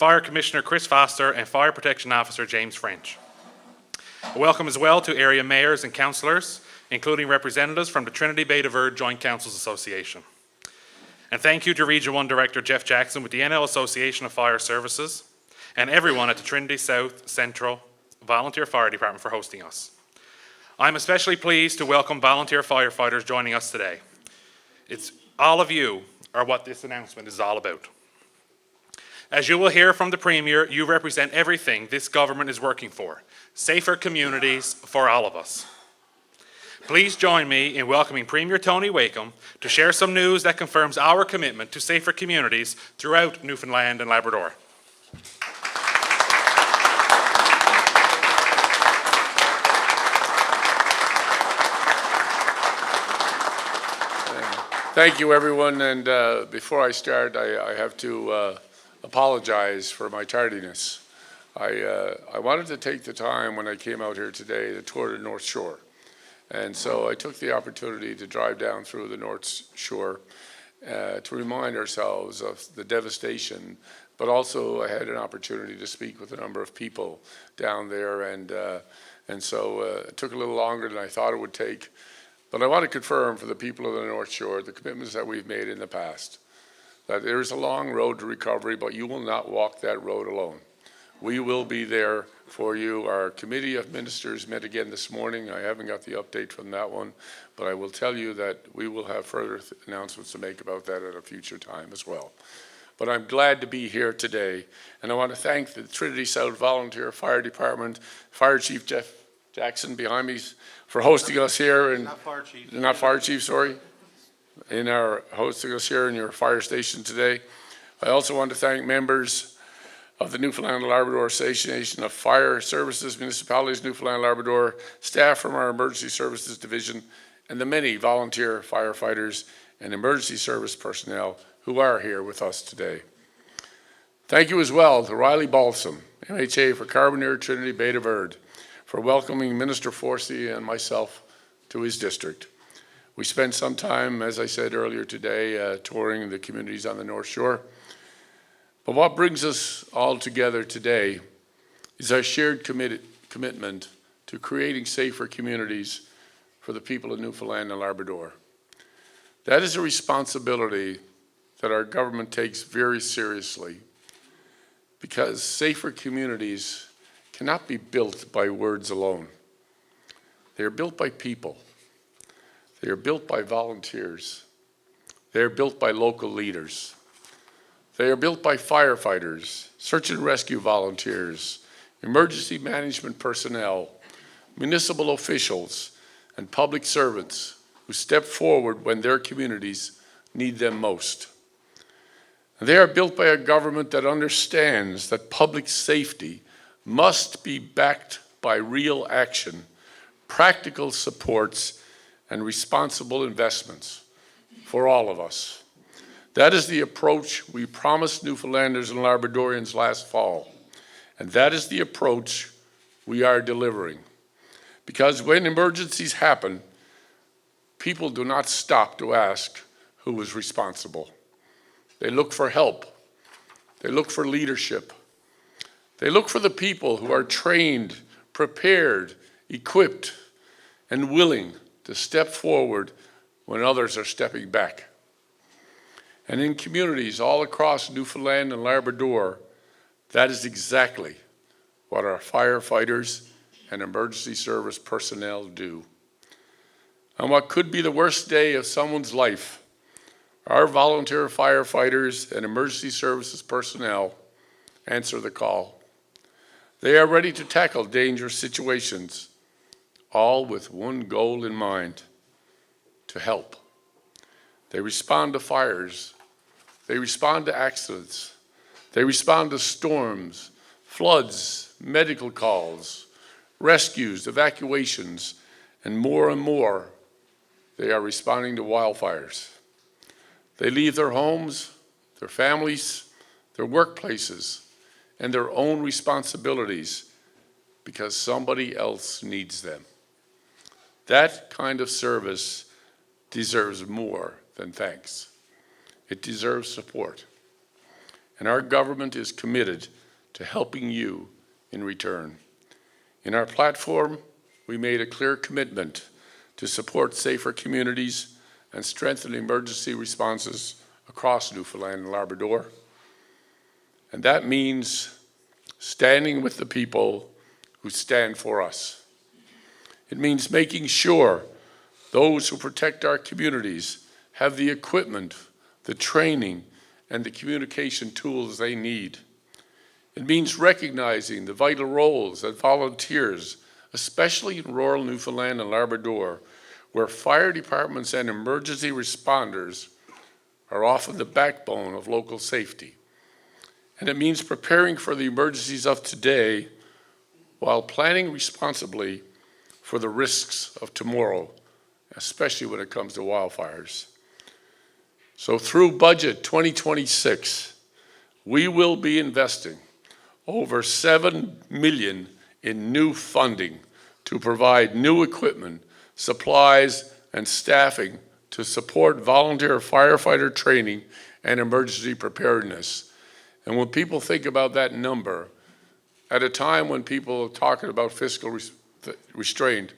Fire Commissioner Chris Foster and Fire Protection Officer James French. A welcome as well to area mayors and councillors, including representatives from the Trinity Bay to Verde Joint Councils Association. And thank you to Region 1 Director Jeff Jackson with the NL Association of Fire Services and everyone at the Trinity South Central Volunteer Fire Department for hosting us. I'm especially pleased to welcome volunteer firefighters joining us today. All of you are what this announcement is all about. As you will hear from the Premier, you represent everything this government is working for: safer communities for all of us. Please join me in welcoming Premier Tony Wakeham to share some news that confirms our commitment to safer communities throughout Newfoundland and Labrador. Thank you, everyone. And before I start, I have to apologize for my tardiness. I wanted to take the time when I came out here today to tour the North Shore. And so I took the opportunity to drive down through the North Shore to remind ourselves of the devastation, but also I had an opportunity to speak with a number of people down there, and so it took a little longer than I thought it would take. But I want to confirm for the people of the North Shore the commitments that we've made in the past, that there is a long road to recovery, but you will not walk that road alone. We will be there for you. Our committee of ministers met again this morning. I haven't got the update from that one, but I will tell you that we will have further announcements to make about that at a future time as well. But I'm glad to be here today, and I want to thank the Trinity South Volunteer Fire Department, Fire Chief Jeff Jackson behind me, for hosting us here. And not Fire Chief, sorry. In our hosting us here in your fire station today. I also want to thank members of the Newfoundland and Labrador Association of Fire Services, Municipalities, Newfoundland and Labrador, staff from our Emergency Services Division, and the many volunteer firefighters and emergency service personnel who are here with us today. Thank you as well to Riley Balsam, MHA for Carbonear, Trinity Bay to Verde, for welcoming Minister Forsey and myself to his district. We spent some time, as I said earlier today, touring the communities on the North Shore. But what brings us all together today is our shared commitment to creating safer communities for the people of Newfoundland and Labrador. That is a responsibility that our government takes very seriously, because safer communities cannot be built by words alone. They are built by people. They are built by volunteers. They are built by local leaders. They are built by firefighters, search and rescue volunteers, emergency management personnel, municipal officials, and public servants who step forward when their communities need them most. And they are built by a government that understands that public safety must be backed by real action, practical supports, and responsible investments for all of us. That is the approach we promised Newfoundlanders and Labradorians last fall, and that is the approach we are delivering. Because when emergencies happen, people do not stop to ask who is responsible. They look for help. They look for leadership. They look for the people who are trained, prepared, equipped, and willing to step forward when others are stepping back. And in communities all across Newfoundland and Labrador, that is exactly what our firefighters and emergency service personnel do. On what could be the worst day of someone's life, our volunteer firefighters and emergency services personnel answer the call. They are ready to tackle dangerous situations, all with one goal in mind: to help. They respond to fires. They respond to accidents. They respond to storms, floods, medical calls, rescues, evacuations, and more, they are responding to wildfires. They leave their homes, their families, their workplaces, and their own responsibilities because somebody else needs them. That kind of service deserves more than thanks. It deserves support. and our government is committed to helping you in return. In our platform, we made a clear commitment to support safer communities and strengthen emergency responses across Newfoundland and Labrador. And that means standing with the people who stand for us. It means making sure those who protect our communities have the equipment, the training, and the communication tools they need. It means recognizing the vital roles that volunteers, especially in rural Newfoundland and Labrador, where fire departments and emergency responders are often the backbone of local safety. And it means preparing for the emergencies of today while planning responsibly for the risks of tomorrow, especially when it comes to wildfires. So through Budget 2026, we will be investing over $7 million in new funding to provide new equipment, supplies, and staffing to support volunteer firefighter training and emergency preparedness. And when people think about that number, at a time when people are talking about fiscal restraint,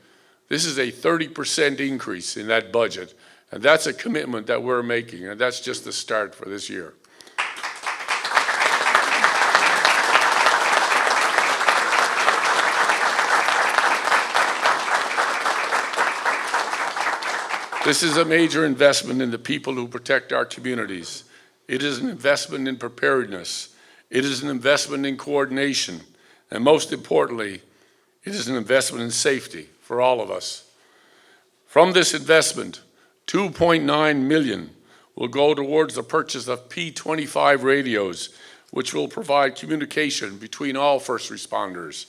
this is a 30% increase in that budget. And that's a commitment that we're making, and that's just the start for this year. This is a major investment in the people who protect our communities. It is an investment in preparedness. It is an investment in coordination. And most importantly, it is an investment in safety for all of us. From this investment, $2.9 million will go towards the purchase of P25 radios, which will provide communication between all first responders.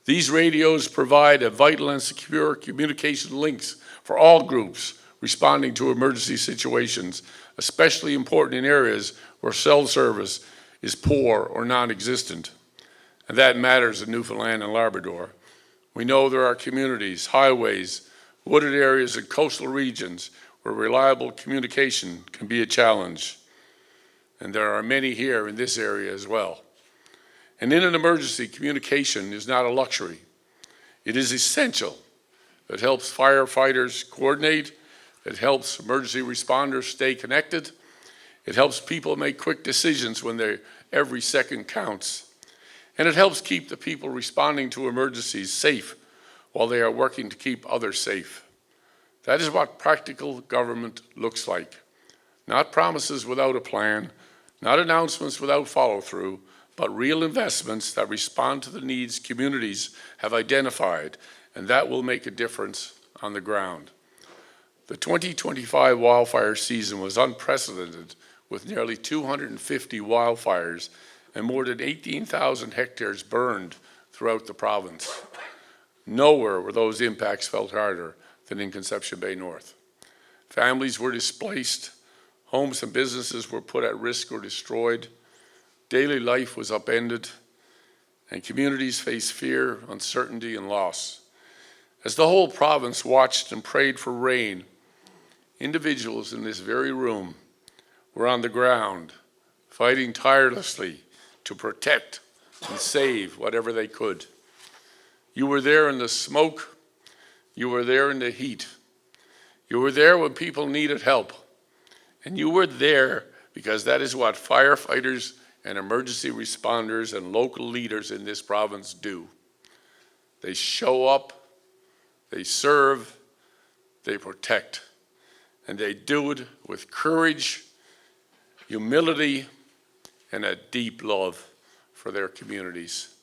These radios provide a vital and secure communication links for all groups responding to emergency situations, especially important in areas where cell service is poor or non-existent. And that matters in Newfoundland and Labrador. We know there are communities, highways, wooded areas, and coastal regions where reliable communication can be a challenge. And there are many here in this area as well. And in an emergency, communication is not a luxury. It is essential. It helps firefighters coordinate. It helps emergency responders stay connected. It helps people make quick decisions when every second counts. And it helps keep the people responding to emergencies safe while they are working to keep others safe. That is what practical government looks like. Not promises without a plan, not announcements without follow-through, but real investments that respond to the needs communities have identified, and that will make a difference on the ground. The 2025 wildfire season was unprecedented, with nearly 250 wildfires and more than 18,000 hectares burned throughout the province. Nowhere were those impacts felt harder than in Conception Bay North. Families were displaced, homes and businesses were put at risk or destroyed, daily life was upended, and communities faced fear, uncertainty, and loss. As the whole province watched and prayed for rain, individuals in this very room were on the ground, fighting tirelessly to protect and save whatever they could. You were there in the smoke. You were there in the heat. You were there when people needed help. And you were there because that is what firefighters and emergency responders and local leaders in this province do. They show up, they serve, they protect. And they do it with courage, humility, and a deep love for their communities.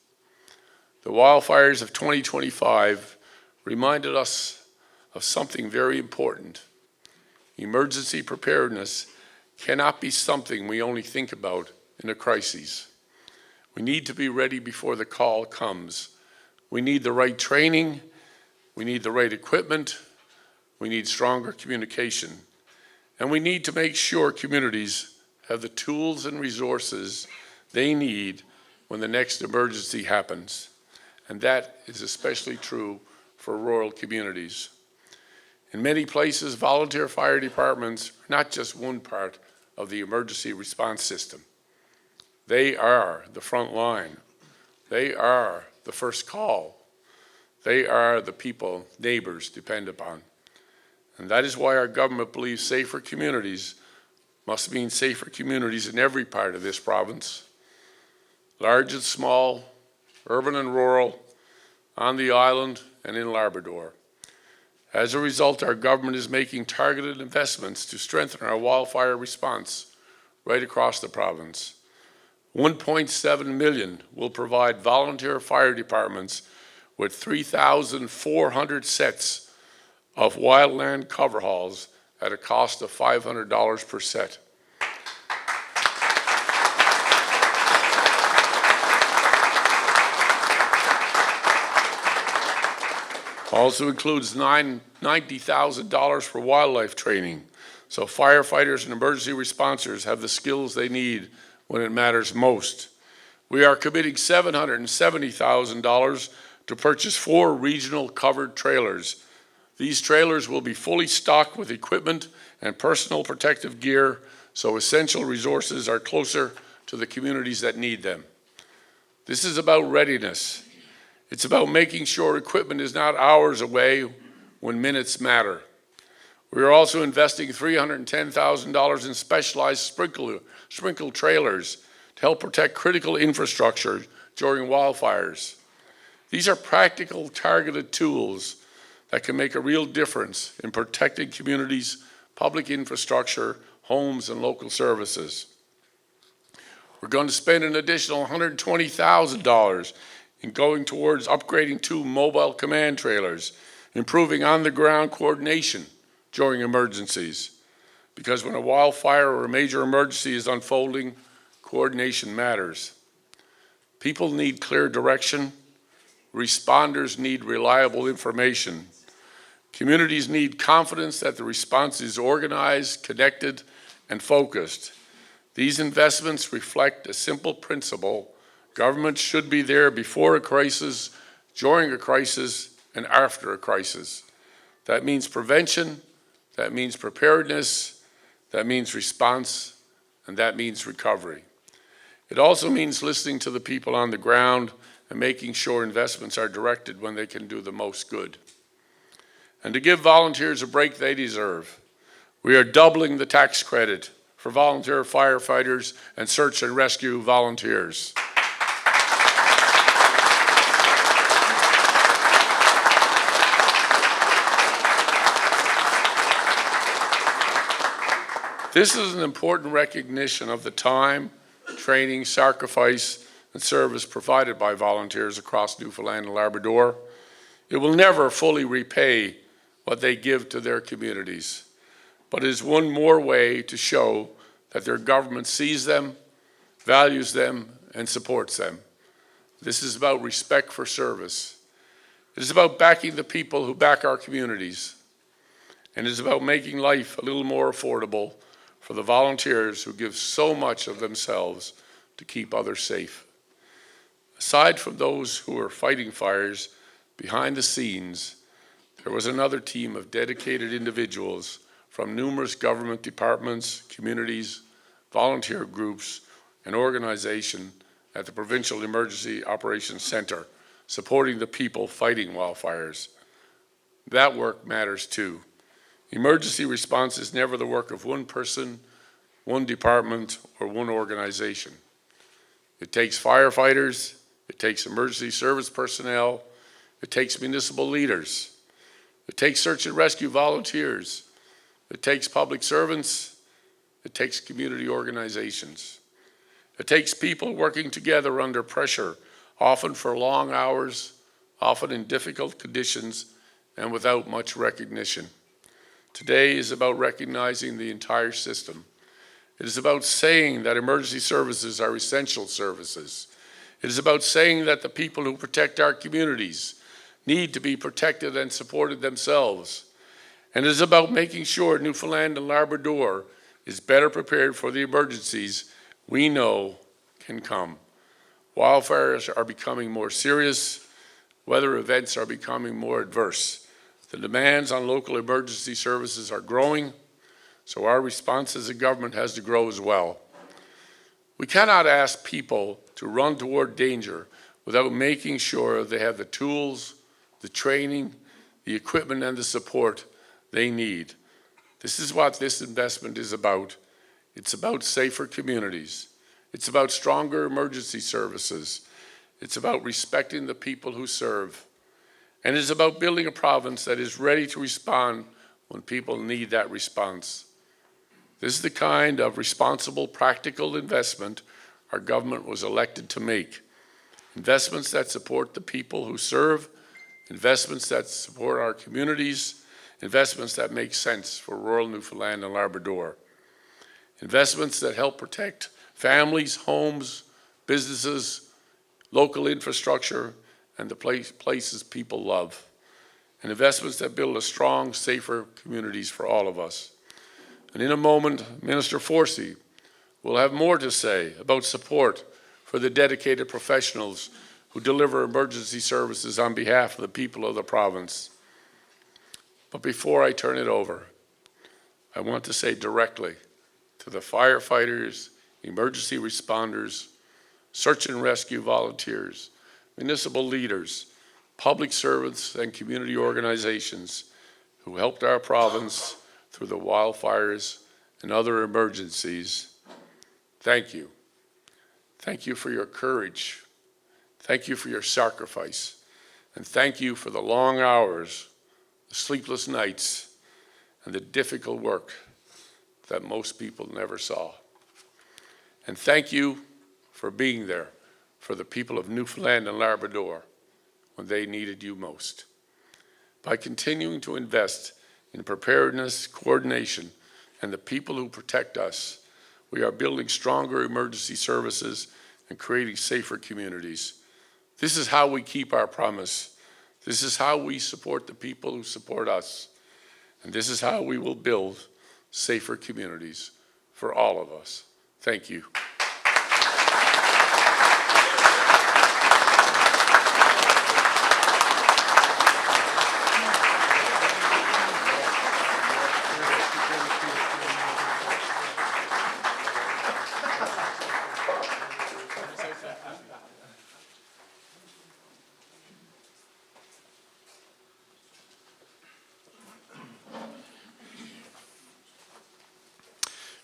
The wildfires of 2025 reminded us of something very important. Emergency preparedness cannot be something we only think about in a crisis. We need to be ready before the call comes. We need the right training, we need the right equipment, we need stronger communication, and we need to make sure communities have the tools and resources they need when the next emergency happens. And that is especially true for rural communities. In many places, volunteer fire departments are not just one part of the emergency response system. They are the front line. They are the first call. They are the people neighbors depend upon. And that is why our government believes safer communities must mean safer communities in every part of this province, large and small, urban and rural, on the island and in Labrador. As a result, our government is making targeted investments to strengthen our wildfire response right across the province. 1.7 million will provide volunteer fire departments with 3,400 sets of wildland cover halls at a cost of $500 per set. Also includes $90,000 for wildlife training, so firefighters and emergency responders have the skills they need when it matters most. We are committing $770,000 to purchase 4 regional covered trailers. These trailers will be fully stocked with equipment and personal protective gear, so essential resources are closer to the communities that need them. This is about readiness. It's about making sure equipment is not hours away when minutes matter. We are also investing $310,000 in specialized sprinkle trailers to help protect critical infrastructure during wildfires. These are practical, targeted tools that can make a real difference in protecting communities, public infrastructure, homes, and local services. We're going to spend an additional $120,000 in going towards upgrading 2 mobile command trailers, improving on-the-ground coordination during emergencies. Because when a wildfire or a major emergency is unfolding, coordination matters. People need clear direction. Responders need reliable information. Communities need confidence that the response is organized, connected, and focused. These investments reflect a simple principle: government should be there before a crisis, during a crisis, and after a crisis. That means prevention, that means preparedness, that means response, and that means recovery. It also means listening to the people on the ground and making sure investments are directed when they can do the most good. And to give volunteers a break they deserve, we are doubling the tax credit for volunteer firefighters and search and rescue volunteers. This is an important recognition of the time, training, sacrifice, and service provided by volunteers across Newfoundland and Labrador. It will never fully repay what they give to their communities, but it is one more way to show that their government sees them, values them, and supports them. This is about respect for service. It is about backing the people who back our communities. And it is about making life a little more affordable for the volunteers who give so much of themselves to keep others safe. Aside from those who are fighting fires, behind the scenes, there was another team of dedicated individuals from numerous government departments, communities, volunteer groups, and organizations at the Provincial Emergency Operations Center, supporting the people fighting wildfires. That work matters too. Emergency response is never the work of one person, one department, or one organization. It takes firefighters, it takes emergency service personnel, it takes municipal leaders, it takes search and rescue volunteers, it takes public servants, it takes community organizations. It takes people working together under pressure, often for long hours, often in difficult conditions, and without much recognition. Today is about recognizing the entire system. It is about saying that emergency services are essential services. It is about saying that the people who protect our communities need to be protected and supported themselves. And it is about making sure Newfoundland and Labrador is better prepared for the emergencies we know can come. Wildfires are becoming more serious. Weather events are becoming more adverse. The demands on local emergency services are growing, so our response as a government has to grow as well. We cannot ask people to run toward danger without making sure they have the tools, the training, the equipment, and the support they need. This is what this investment is about. It's about safer communities. It's about stronger emergency services. It's about respecting the people who serve. And it's about building a province that is ready to respond when people need that response. This is the kind of responsible, practical investment our government was elected to make. Investments that support the people who serve, investments that support our communities, investments that make sense for rural Newfoundland and Labrador. Investments that help protect families, homes, businesses, local infrastructure, and the places people love. And investments that build a strong, safer communities for all of us. And in a moment, Minister Forsey will have more to say about support for the dedicated professionals who deliver emergency services on behalf of the people of the province. But before I turn it over, I want to say directly to the firefighters, emergency responders, search and rescue volunteers, municipal leaders, public servants, and community organizations who helped our province through the wildfires and other emergencies. Thank you. Thank you for your courage. Thank you for your sacrifice. And thank you for the long hours, the sleepless nights, and the difficult work that most people never saw. And thank you for being there for the people of Newfoundland and Labrador when they needed you most. By continuing to invest in preparedness, coordination, and the people who protect us, we are building stronger emergency services and creating safer communities. This is how we keep our promise. This is how we support the people who support us. And this is how we will build safer communities for all of us. Thank you.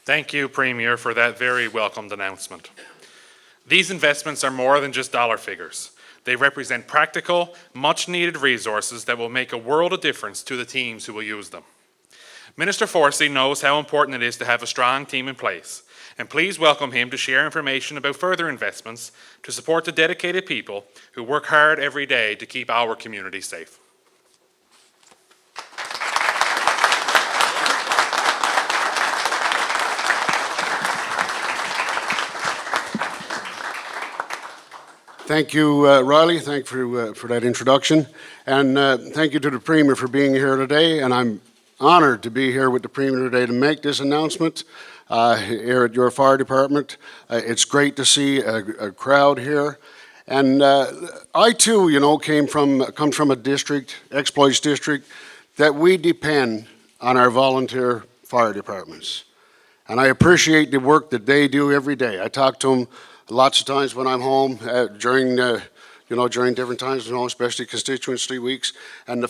Thank you, Premier, for that very welcomed announcement. These investments are more than just dollar figures. They represent practical, much-needed resources that will make a world of difference to the teams who will use them. Minister Forsey knows how important it is to have a strong team in place, and please welcome him to share information about further investments to support the dedicated people who work hard every day to keep our community safe. Thank you, Riley. Thank you for that introduction. And thank you to the Premier for being here today. And I'm honored to be here with the Premier today to make this announcement here at your fire department. It's great to see a crowd here. And I too, come from a district, exploits district, that we depend on our volunteer fire departments. And I appreciate the work that they do every day. I talk to them lots of times when I'm home during different times, especially constituency weeks. And the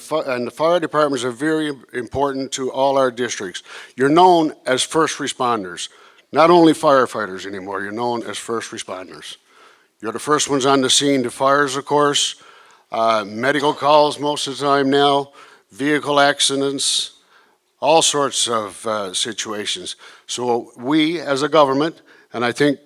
fire departments are very important to all our districts. You're known as first responders, not only firefighters anymore. You're known as first responders. You're the first ones on the scene to fires, of course, medical calls most of the time now, vehicle accidents, all sorts of situations. So we, as a government, and I think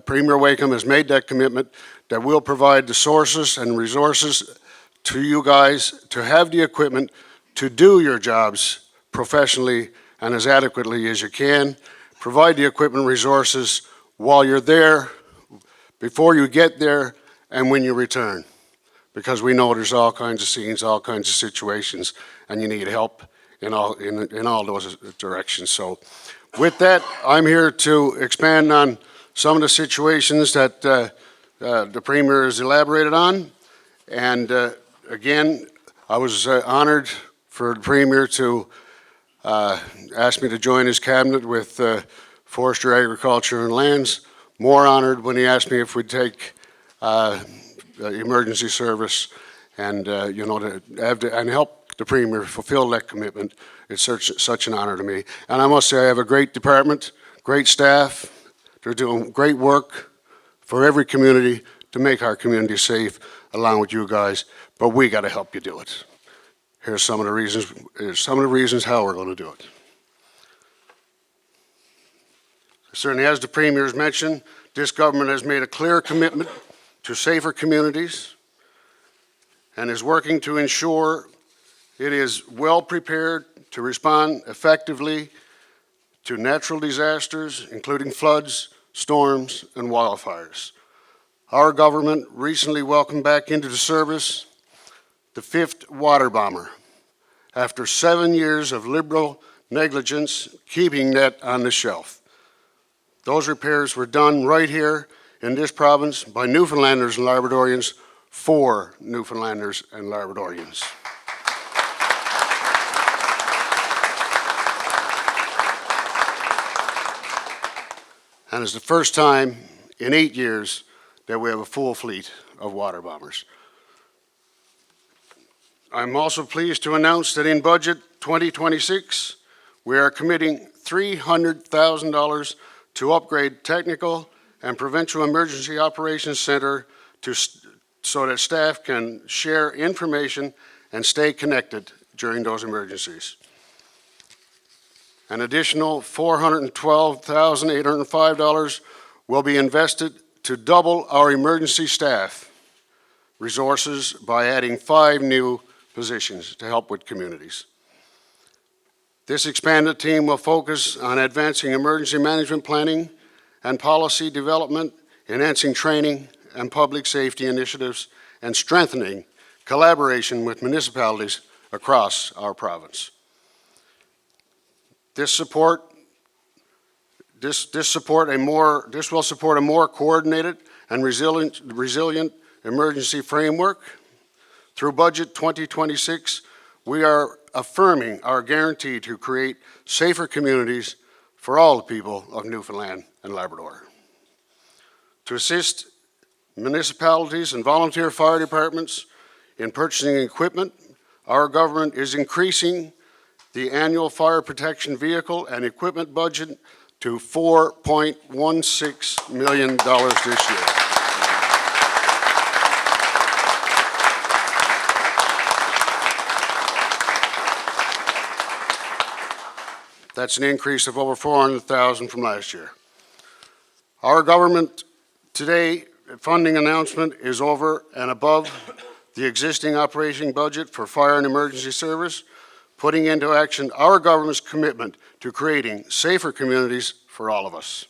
Premier Wakeham has made that commitment that we'll provide the sources and resources to you guys to have the equipment to do your jobs professionally and as adequately as you can. Provide the equipment resources while you're there, before you get there, and when you return. Because we know there's all kinds of scenes, all kinds of situations, and you need help in all those directions. So with that, I'm here to expand on some of the situations that the Premier has elaborated on. And again, I was honored for the Premier to ask me to join his cabinet with Forestry, Agriculture and Lands. more honored when he asked me if we'd take emergency service and, and help the Premier fulfill that commitment. It's such an honor to me. And I must say, I have a great department, great staff. They're doing great work for every community to make our community safe, along with you guys. But we got to help you do it. Here's some of the reasons how we're going to do it. Certainly, as the Premier has mentioned, this government has made a clear commitment to safer communities and is working to ensure it is well prepared to respond effectively to natural disasters, including floods, storms, and wildfires. Our government recently welcomed back into the service the 5th water bomber after 7 years of Liberal negligence keeping that on the shelf. Those repairs were done right here in this province by Newfoundlanders and Labradorians for Newfoundlanders and Labradorians. And it's the first time in 8 years that we have a full fleet of water bombers. I'm also pleased to announce that in Budget 2026, we are committing $300,000 to upgrade Technical and Provincial Emergency Operations Center so that staff can share information and stay connected during those emergencies. An additional $412,805 will be invested to double our emergency staff resources by adding 5 new positions to help with communities. This expanded team will focus on advancing emergency management planning and policy development, enhancing training and public safety initiatives, and strengthening collaboration with municipalities across our province. This will support a more coordinated and resilient emergency framework. Through Budget 2026, we are affirming our guarantee to create safer communities for all the people of Newfoundland and Labrador. To assist municipalities and volunteer fire departments in purchasing equipment, our government is increasing the annual fire protection vehicle and equipment budget to $4.16 million this year. That's an increase of over $400,000 from last year. Our government today funding announcement is over and above the existing operating budget for fire and emergency service, putting into action our government's commitment to creating safer communities for all of us.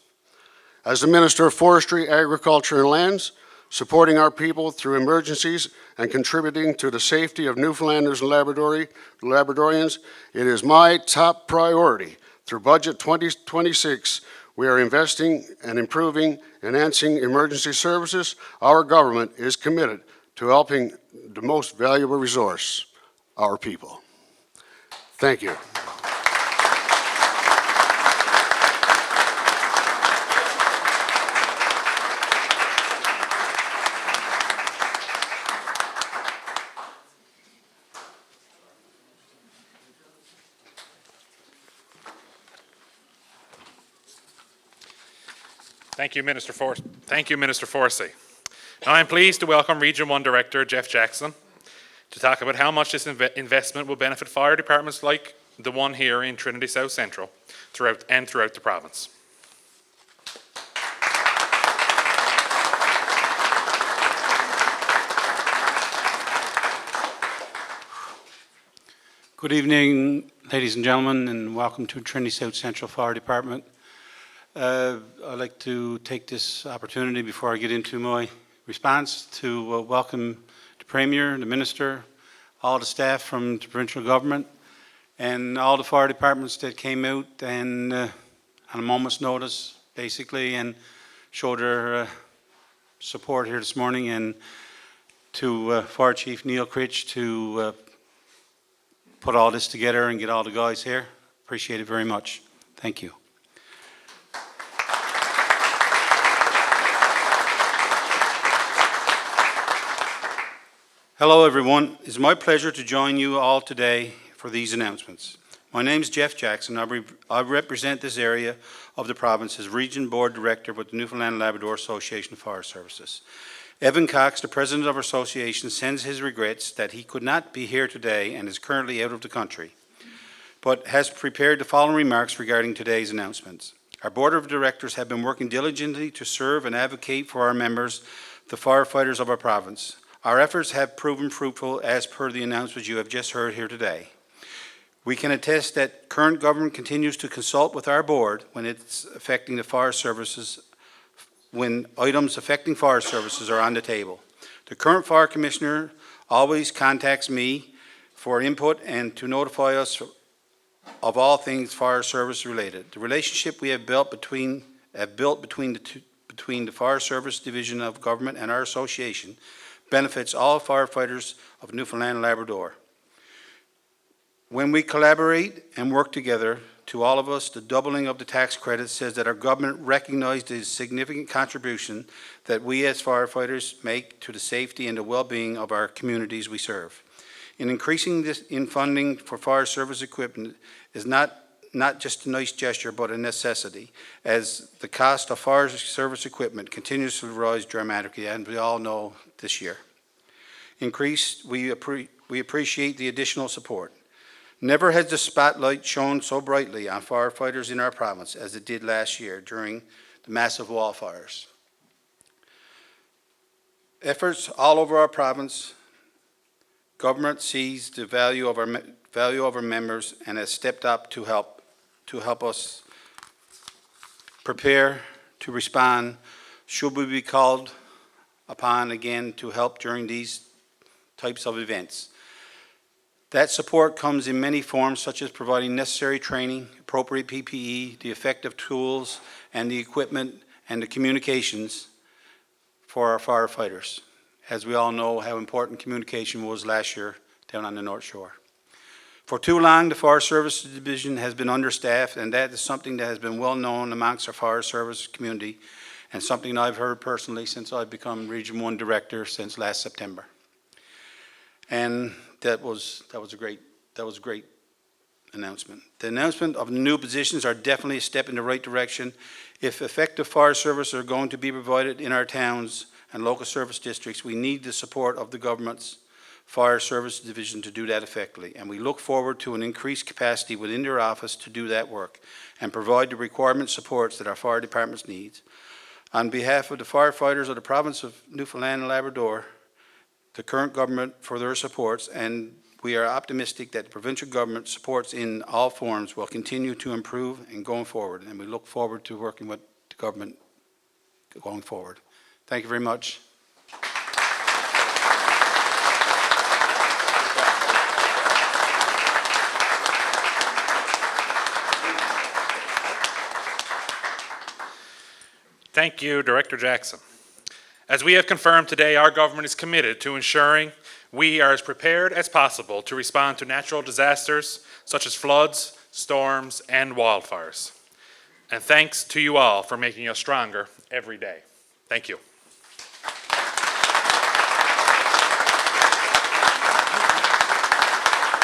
As the Minister of Forestry, Agriculture and Lands, supporting our people through emergencies and contributing to the safety of Newfoundlanders and Labradorians, it is my top priority. Through Budget 2026, we are investing and improving, enhancing emergency services. Our government is committed to helping the most valuable resource, our people. Thank you. Thank you, Minister Forsey. Now I'm pleased to welcome Region 1 Director Jeff Jackson to talk about how much this investment will benefit fire departments like the one here in Trinity South Central throughout the province. Good evening, ladies and gentlemen, and welcome to Trinity South Central Fire Department. I'd like to take this opportunity before I get into my response to welcome the Premier, the Minister, all the staff from the provincial government, and all the fire departments that came out and on a moment's notice, basically, and showed their support here this morning, and to Fire Chief Neil Critch to put all this together and get all the guys here. Appreciate it very much. Thank you. Hello, everyone. It's my pleasure to join you all today for these announcements. My name is Jeff Jackson. I represent this area of the province as Region Board Director with the Newfoundland and Labrador Association of Forest Services. Evan Cox, the President of our association, sends his regrets that he could not be here today and is currently out of the country, but has prepared the following remarks regarding today's announcements. Our Board of Directors have been working diligently to serve and advocate for our members, the firefighters of our province. Our efforts have proven fruitful as per the announcements you have just heard here today. We can attest that current government continues to consult with our board when it's affecting the fire services, when items affecting fire services are on the table. The current fire commissioner always contacts me for input and to notify us of all things fire service related. The relationship we have built between the Fire Service Division of Government and our association benefits all firefighters of Newfoundland and Labrador. When we collaborate and work together, to all of us, the doubling of the tax credit says that our government recognized the significant contribution that we as firefighters make to the safety and the well-being of our communities we serve. In increasing this in funding for fire service equipment is not just a nice gesture, but a necessity, as the cost of fire service equipment continues to rise dramatically, and we all know this year. We appreciate the additional support. Never has the spotlight shone so brightly on firefighters in our province as it did last year during the massive wildfires. Efforts all over our province, government sees the value of our members and has stepped up to help us prepare to respond should we be called upon again to help during these types of events. That support comes in many forms, such as providing necessary training, appropriate PPE, the effective tools, and the equipment and the communications for our firefighters, as we all know how important communication was last year down on the North Shore. For too long, the Fire Services Division has been understaffed, and that is something that has been well known amongst our fire service community, and something I've heard personally since I've become Region 1 Director since last September. And that was a great announcement. The announcement of the new positions are definitely a step in the right direction. If effective fire services are going to be provided in our towns and local service districts, we need the support of the government's Fire Service Division to do that effectively. And we look forward to an increased capacity within their office to do that work and provide the requirement supports that our fire departments need. On behalf of the firefighters of the province of Newfoundland and Labrador, the current government for their supports, and we are optimistic that the provincial government supports in all forms will continue to improve and going forward, and we look forward to working with the government going forward. Thank you very much. Thank you, Director Jackson. As we have confirmed today, our government is committed to ensuring we are as prepared as possible to respond to natural disasters such as floods, storms, and wildfires. And thanks to you all for making us stronger every day. Thank you.